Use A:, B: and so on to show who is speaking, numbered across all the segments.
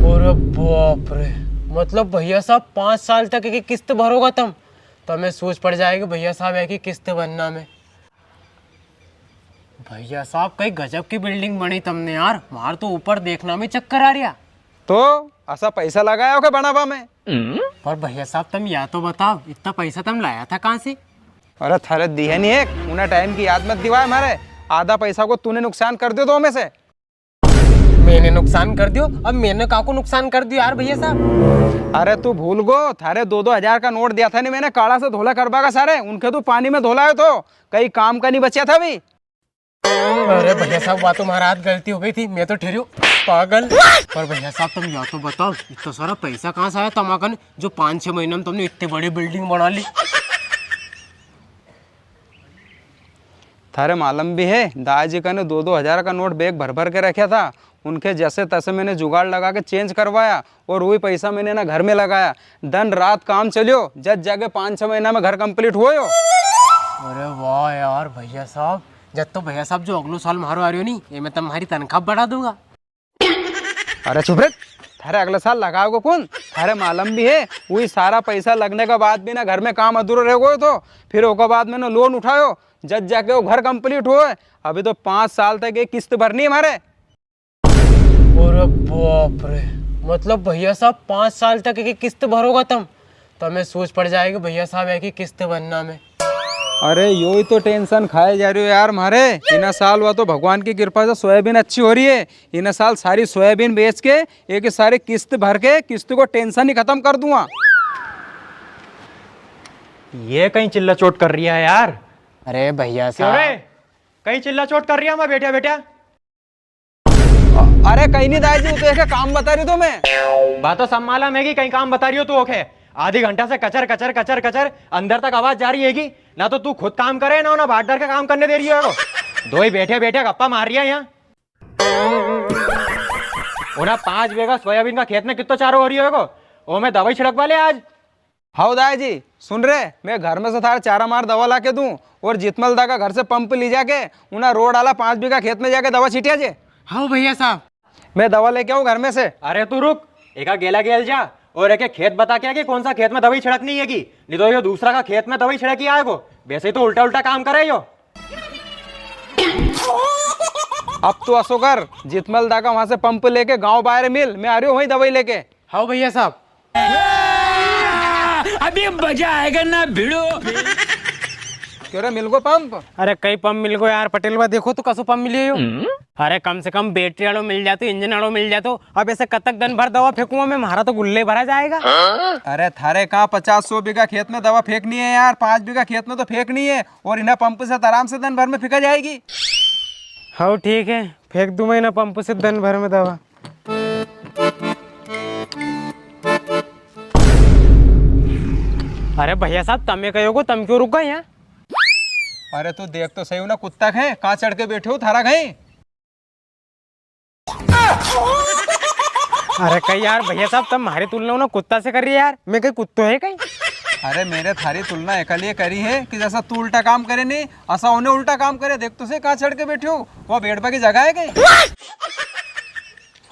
A: अरे बाप रे, मतलब भैया साहब 5 साल तक एक किस्त भरोगा तुम तो हमें सोच पड़ जाएगी भैया साहब है कि किस्त बनना में। भैया साहब कई गजब की बिल्डिंग बनी तुमने यार, मार तो ऊपर देखना में चक्कर आ रहा।
B: तो ऐसा पैसा लगाया हो के बनावा में?
A: पर भैया साहब तुम या तो बताओ इतना पैसा तुम लाया था कहाँ से?
B: अरे थारे दिए नहीं है, उन्हें टाइम की याद मत दिवाए हमारे। आधा पैसा को तूने नुकसान कर दियो तो में से।
A: मैंने नुकसान कर दियो? अब मैंने काको नुकसान कर दियो यार भैया साहब?
B: अरे तू भूल गो, थारे 2-2 हजार का नोट दिया था नहीं मैंने, काड़ा से धोला करवा का सारे उनके तू पानी में धोला है तो कहीं काम का नहीं बचा था भी।
A: अरे भैया साहब बात तुम्हारा हाथ गलती हो गई थी, मैं तो ठहरो पागल। पर भैया साहब तुम या तो बताओ इतना सारा पैसा कहाँ से आया तमाकन जो 5-6 महीने में तुमने इतनी बड़ी बिल्डिंग बना ली?
B: थारे मालूम भी है दादाजी का ने 2-2 हजार का नोट बैग भर भर के रखा था, उनके जैसे तैसे मैंने जुगाड़ लगा के चेंज करवाया और वही पैसा मैंने ना घर में लगाया। दिन रात काम चलियो, जब जाके 5-6 महीना में घर कंप्लीट हुआ।
A: अरे वाह यार भैया साहब, जब तो भैया साहब जो अगले साल मारो आ रही हो नहीं ये मैं तुम्हारी तनख्वाह बढ़ा दूंगा।
B: अरे चुप रे, थारे अगले साल लगाओगे कौन? थारे मालूम भी है वही सारा पैसा लगने के बाद भी ना घर में काम अधूरा रह गए तो फिर उसके बाद मैंने लोन उठायो, जब जाके वो घर कंप्लीट हुए। अभी तो 5 साल तक एक किस्त भरनी है हमारे।
A: अरे बाप रे, मतलब भैया साहब 5 साल तक एक किस्त भरोगा तुम तो हमें सोच पड़ जाएगी भैया साहब है कि किस्त बनना में।
B: अरे यो ही तो टेंशन खाए जा रही हो यार मारे। इन साल हुआ तो भगवान की कृपा से सोयाबीन अच्छी हो रही है, इन साल सारी सोयाबीन बेच के एक सारी किस्त भर के किस्त को टेंशन ही खत्म कर दूंगा।
C: ये कहीं चिल्ला चोट कर रही है यार।
A: अरे भैया
C: क्यों रे,
A: साहब
C: कहीं चिल्ला चोट कर रही है मैं बेटा बेटा?
B: अरे कहीं नहीं दादाजी, तो एक काम बता रही तो मैं।
C: बात तो सब मालूम है कि कहीं काम बता रही हो तू ओके। आधी घंटा से कचर कचर कचर कचर अंदर तक आवाज जा रही है ना, तो तू खुद काम करे ना बाहर डर का काम करने दे रही है। दो ही बैठे बैठे गप्पा मार रही है यहाँ। 5 बीघा सोयाबीन का खेत में कितना चारों हो रही है वो मैं दवाई छिड़क वाले आज।
B: हाँ दादाजी सुन रहे, मैं घर में से थारा चारा मार दवा ला के दूं और जितमल दा का घर से पंप ले जाके उन्हें रोड वाला 5 बीघा खेत में जाके दवा छिटिया जे।
A: हाँ भैया साहब
B: मैं दवा लेके आऊँ घर में से।
C: अरे तू रुक, एक गेला गेल जा और एक खेत बता के कि कौन सा खेत में दवाई छिड़कनी है की, नहीं तो ये दूसरा का खेत में दवाई छिड़की आएगो। वैसे ही तो उल्टा उल्टा काम करे यो।
B: अब तो असो कर, जितमल दा का वहां से पंप लेके गांव बाहर मिल, मैं आ रही हूँ वही दवाई लेके।
A: हाँ भैया साहब
D: अभी मजा आएगा ना भिड़ो।
B: क्यों रे मिल गो पंप?
A: अरे कई पंप मिल गो यार पटेल बा, देखो तो कसो पंप मिले हो। अरे कम से कम बैटरी वालों मिल जाते, इंजन वालों मिल जाते। अब ऐसे कतक दिन भर दवा फेंकूंगा मैं, हमारा तो गुल्ले भरा जाएगा।
B: अरे थारे कहाँ 50-100 बीघा खेत में दवा फेंकनी है यार, 5 बीघा खेत में तो फेंकनी है और इन्हें पंप से आराम से दिन भर में फेंका जाएगी।
A: हाँ ठीक है, फेंक दूं मैं ना पंप से दिन भर में दवा। अरे भैया साहब तमे कहोगे, तम क्यों रुक गए यहाँ?
B: अरे तू देख तो सही हो ना, कुत्ता है कहाँ चढ़ के बैठे हो थारा कहीं।
A: अरे कहीं यार भैया साहब तब हमारी तुलना ना कुत्ता से कर रही है यार, मैं कहीं कुत्तो है कहीं?
B: अरे मेरे थारी तुलना एकलिए करी है कि जैसा तू उल्टा काम करे नहीं ऐसा उन्हें उल्टा काम करे। देख तो से कहाँ चढ़ के बैठे हो, वो बैठने की जगह है कहीं?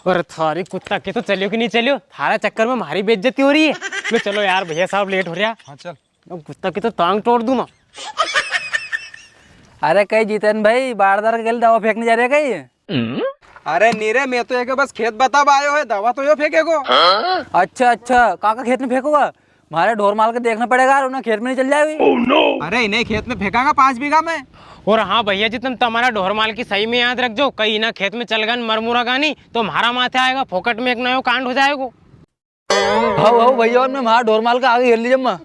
A: और थारी कुत्ता के तो चलियो कि नहीं चलियो, थारा चक्कर में हमारी बेइज्जती हो रही है। लो चलो यार भैया साहब लेट हो रहा।
B: हाँ चल।
A: कुत्ता की तो टांग तोड़ दूं ना।
E: अरे कहीं जीतन भाई बारदार के लिए दवा फेंकने जा रहे कहीं?
B: अरे नीरे मैं तो एक बस खेत बता आयो है, दवा तो यो फेंकेगो।
E: अच्छा अच्छा, काका खेत में फेंकोगा? हमारे ढोर माल के देखना पड़ेगा यार, उन्हें खेत में नहीं चल जाएगी।
B: अरे इन्हें खेत में फेंकागा 5 बीघा में।
A: और हाँ भैया जी तुम तुम्हारा ढोर माल की सही में याद रख जो, कहीं ना खेत में चल गन मरमुरा गानी तो हमारा माथे आएगा, फोकट में एक नयो कांड हो जाएगा।
E: हाँ हाँ भैया, और मैं हमारा ढोर माल का आगे घेर लीजिए मैं।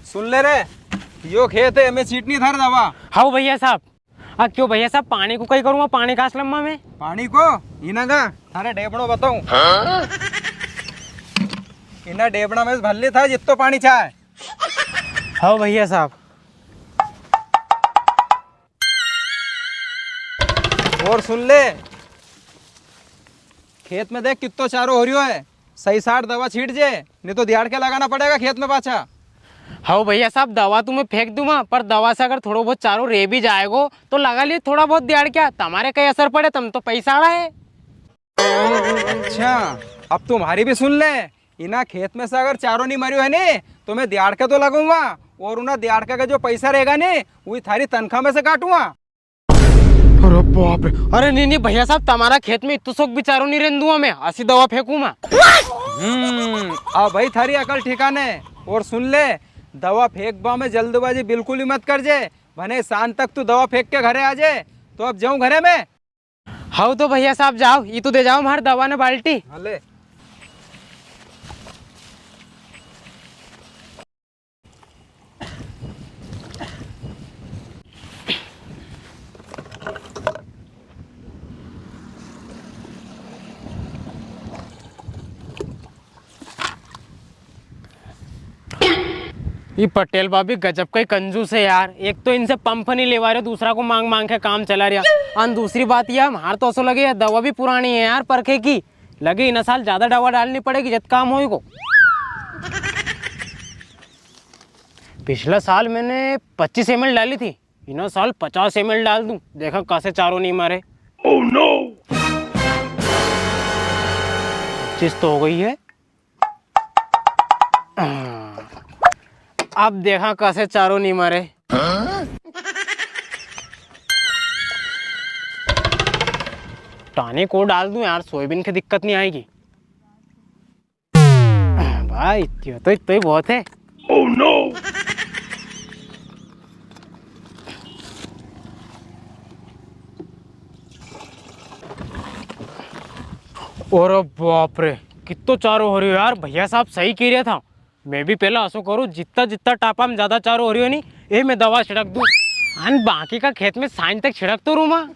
B: सुन ले रे, यो खेत है, हमें सीटनी थार दवा।
A: हाँ भैया साहब। क्यों भैया साहब पानी को कहीं करूँगा, पानी का लम्बा में?
B: पानी को इनगा थारे डेबड़ो बताऊं। इना डेबड़ा में भल्ले था जितो पानी चाहे।
A: हाँ भैया साहब।
B: और सुन ले, खेत में देख कितो चारो हो रही है, सही साठ दवा छीट जे, नहीं तो दिहाड़ के लगाना पड़ेगा खेत में पाछा।
A: हाँ भैया साहब, दवा तुम्हें फेंक दूंगा, पर दवा से अगर थोड़ा बहुत चारों रे भी जाएगो तो लगा लिए थोड़ा बहुत दिहाड़, क्या तुम्हारे कई असर पड़े, तुम तो पैसा आड़ा है।
B: अच्छा, अब तुम्हारी भी सुन ले। इना खेत में से अगर चारों नहीं मरियो है नी तो मैं दिहाड़ के तो लगूंगा, और उन्हें दिहाड़ का जो पैसा रहेगा नी वही थारी तनख्वाह में से काटूंगा।
A: अरे बाप रे, अरे नहीं नहीं भैया साहब, तुम्हारा खेत में इतना सोख बिचारो नहीं रहने दूंगा मैं, ऐसी दवा फेंकू मैं।
B: अब भाई थारी अकल ठिकाने। और सुन ले, दवा फेंकबा में जल्दबाजी बिल्कुल ही मत कर जे, भने शाम तक तू दवा फेंक के घरे आ जाए। तो अब जाऊं घरे में?
A: हाँ तो भैया साहब जाओ, ये तो दे जाओ हमारे दवा ने बाल्टी।
B: हले
A: ये पटेल भाभी गजब का ही कंजूस है यार। एक तो इनसे पंप नहीं लेवा रहे, दूसरा को मांग मांग के काम चला रहा। और दूसरी बात यह हमार तो ऐसा लगे यार, दवा भी पुरानी है यार परखे की, लगे इन साल ज्यादा दवा डालनी पड़ेगी जब काम होई को। पिछला साल मैंने 25 ml डाली थी, इन साल 50 ml डाल दूं, देखा कैसे चारों नहीं मारे। oh, no! 25 तो हो गई है, अब देखा कैसे चारों नहीं मारे। टाने को डाल दूं यार, सोयाबीन की दिक्कत नहीं आएगी। भाई इतना ही बहुत है। oh, no! और बाप रे, कितो चारों हो रही हो यार। भैया साहब सही कह रहा था, मैं भी पहले ऐसा करूँ, जितना जितना टापा में ज्यादा चारों हो रही हो नहीं, ये मैं दवा छिड़क दूँ, और बाकी का खेत में सांझ तक छिड़क तो रूँ माँ।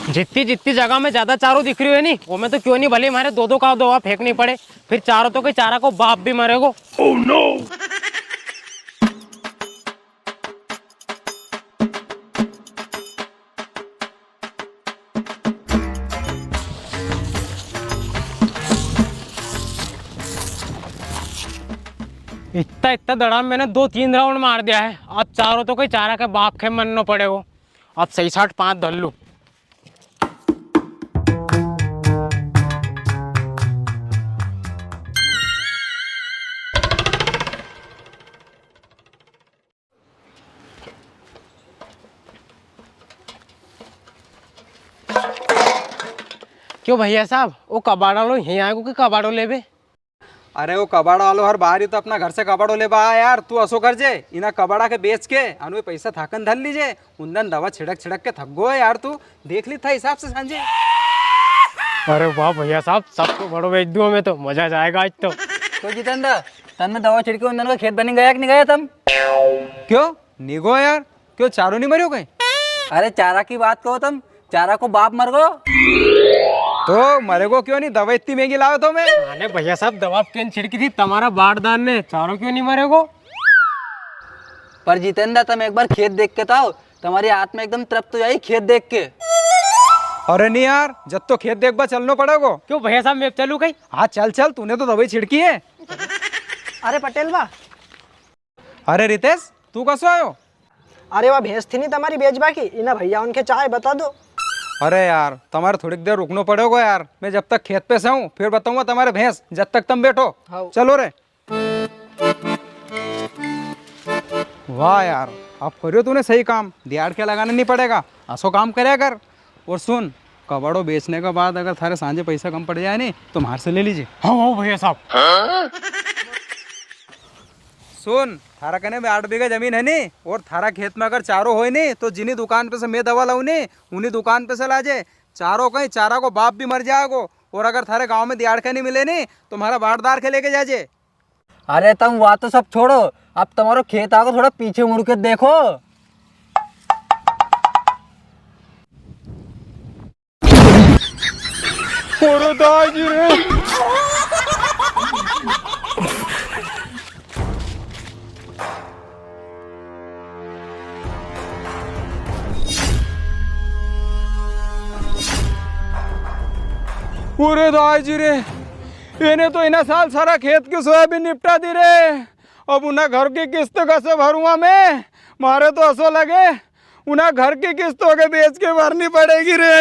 A: जितनी जितनी जगह में ज्यादा चारों दिख रही है नहीं, वो में तो क्यों नहीं, भले हमारे दो दो का दवा फेंकनी पड़े, फिर चारों तो कोई चारा को बाप भी मरेगो। oh, no! इतना इतना दड़ाम मैंने 2-3 राउंड मार दिया है, अब चारों तो कोई चारा के बाप के मनना पड़ेगा। अब सही 5 धर लूं। क्यों भैया साहब, वो कबाड़ा लो यहीं आएगो कि कबाड़ो लेबे?
B: अरे वो कबाड़ा वालो हर बाहर ही तो अपना घर से कबाड़ो ले बा यार। तू असो कर जे, इना कबाड़ा के बेच के अनु पैसा थाकन धर लीजे, उन्दन दवा छिड़क छिड़क के थक गो है यार। तू देख ली था हिसाब से सांझे।
A: अरे वाह भैया साहब, सबको बड़ो बेच दूँ मैं तो, मजा जाएगा आज तो।
E: तो जितेंद्र, तन में दवा छिड़के उन का खेत बनी गया कि नहीं गया तुम?
B: क्यों निगो यार, क्यों चारों नहीं मरियो कहीं?
E: अरे चारा की बात कहो तुम, चारा को बाप मर गो
B: तो मरेगो क्यों नहीं, दवा इतनी महंगी लाओ तो मैं।
A: अरे भैया साहब, दवा क्यों छिड़की थी तुम्हारा बारदान ने, चारों क्यों नहीं मरेगो?
E: पर जितेंद्र, तुम एक बार खेत देख के तो आओ, तुम्हारी आत्मा एकदम तृप्त हो जाएगी खेत देख के।
B: अरे नहीं यार, जब तो खेत देख बा चलना पड़ेगा।
A: क्यों भैया साहब, मैं चलूं कहीं?
B: हाँ चल चल, तूने तो दवाई छिड़की है।
F: अरे पटेल बा,
B: अरे रितेश, तू कसो आयो?
F: अरे वह भैंस थी नहीं तुम्हारी बेचबा की, इना भैया उनके चाय बता दो।
B: अरे यार, तुम्हारे थोड़ी देर रुकना पड़ेगा यार, मैं जब तक खेत पे से हूँ फिर बताऊंगा तुम्हारे भैंस, जब तक तुम बैठो।
F: हाँ।
B: चलो रे। वाह यार, अब करियो तूने सही काम, दिहाड़ के लगाना नहीं पड़ेगा, असो काम करे कर। और सुन, कबाड़ो बेचने के बाद अगर थारे सांझे पैसा कम पड़ जाए नहीं तो मार से ले लीजिए।
A: हाँ हाँ भैया साहब।
B: सुन, थारा कने में 8 बीघा जमीन है नी, और थारा खेत में अगर चारों हो नहीं तो जिन्हीं दुकान पे से मैं दवा लाऊं नी, उन्हीं दुकान पे से लाजे। चारों कहीं चारा को बाप भी मर जाएगो, और अगर थारे गांव में दिहाड़ के नहीं मिले नी तो हमारा बाड़दार के लेके जाजे।
E: अरे तुम वहाँ तो सब छोड़ो, अब तुम्हारा खेत आको थोड़ा पीछे मुड़ के देखो।
B: पूरे दाजी रे इन्हें तो इन्हें साल सारा खेत की सोयाबीन निपटा दी रे। अब उन्हें घर की किस्त कैसे भरूंगा मैं? मारे तो असो लगे उन्हें घर की किस्तों के बेच के भरनी पड़ेगी रे।